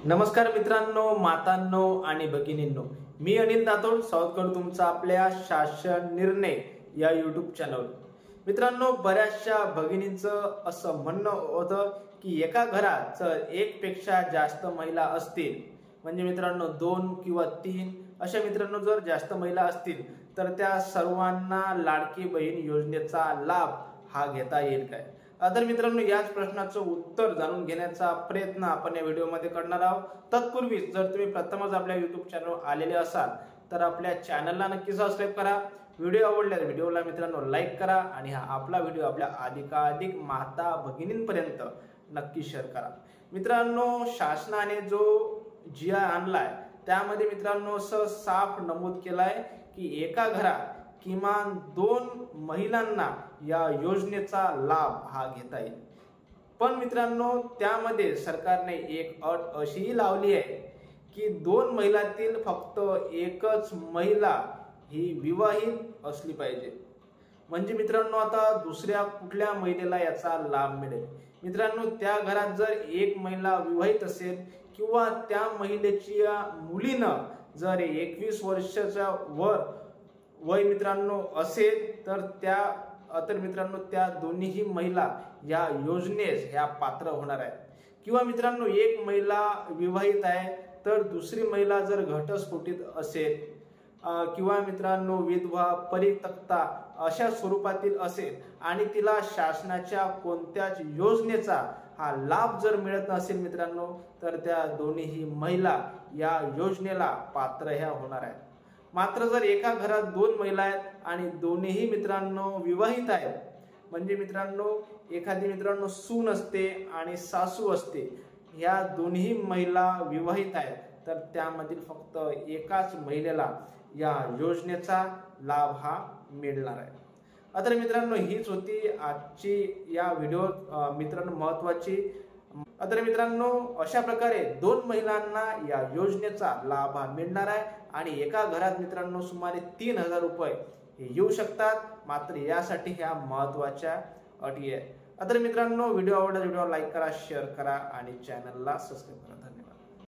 नमस्कार मित्रांनो, मातांनो आणि भगिनींनो, मी अनिल दातोड स्वागत करतो तुमचं आपल्या शासन निर्णय या यूट्यूब चॅनल। मित्रांनो, बऱ्याचशा भगिनींचं असं म्हणणं होतं की एका घरात जर एक पेक्षा जास्त महिला असतील, म्हणजे मित्रांनो 2 किंवा 3 अशा मित्रांनो जर जास्त महिला असतील तर त्या सर्वांना लाडकी बहीण योजनेचा लाभ हा घेता येईल काय। तर मित्रांनो, याच प्रश्नाचं उत्तर जाणून घेण्याचा प्रयत्न आपण या व्हिडिओमध्ये करणार आहोत। तत्पूर्वी जर तुम्ही प्रथमच आपल्या YouTube चॅनलवर आलेले असाल तर आपल्या चॅनलला नक्की सबस्क्राइब करा। व्हिडिओ आवडल्यास व्हिडिओला मित्रांनो लाईक करा आणि हा आपला व्हिडिओ आपल्या अधिकाधिक माता भगिनींपर्यंत नक्की शेअर करा। मित्रांनो, शासनाने जो GI आणलाय त्यामध्ये मित्रांनो असं साफ नमूद केलाय की एका घरात किमान 2 महिलांना या योजनेचा लाभ हा घेता येईल। पण मित्रांनो, त्यामध्ये सरकारने एक अट अशीही लावली आहे की 2 महिलांतील फक्त एकच महिला ही विवाहित असली पाहिजे। म्हणजे मित्रांनो, आता दुसऱ्या कुठल्या महिलेला याचा लाभ मिळेल। मित्रांनो, त्या घरात जर एक महिला विवाहित असेल किंवा त्या महिलेच्या मुलीनं जर 21 वर्षाच्या वर वय मित्रांनो असेल तर मित्रांनो त्या दोन्हीही महिला या योजनेस ह्या पात्र होणार आहेत। किंवा मित्रांनो, एक महिला विवाहित आहे तर दुसरी महिला जर घटस्फोटित असेल किंवा मित्रांनो विधवा, परित्यक्ता अशा स्वरूपातील असेल आणि तिला शासनाच्या कोणत्याच योजनेचा हा लाभ जर मिळत नसेल मित्रांनो, तर त्या दोन्हीही महिला या योजनेला पात्र ह्या होणार आहेत। मात्र जर एका घरात 2 महिला आहेत आणि दोन्हीही मित्रांनो विवाहित आहेत, म्हणजे मित्रांनो एखादी मित्रांनो सून असते आणि सासू असते, ह्या दोन्ही महिला विवाहित आहेत, तर त्यामधील फक्त एकाच महिलेला या योजनेचा लाभ हा मिळणार आहे। आता मित्रांनो, हीच होती आजची या व्हिडिओ मित्रांनो महत्वाची। आता मित्रांनो, अशा प्रकारे 2 महिलांना या योजनेचा लाभ मिळणार आहे आणि एका घरात मित्रांनो सुमारे 3000 रुपये हे येऊ शकतात। मात्र यासाठी ह्या महत्वाच्या अटी आहेत। आता मित्रांनो, व्हिडिओ आवडला व्हिडिओ लाईक करा, शेअर करा आणि चॅनलला सबस्क्राइब करा।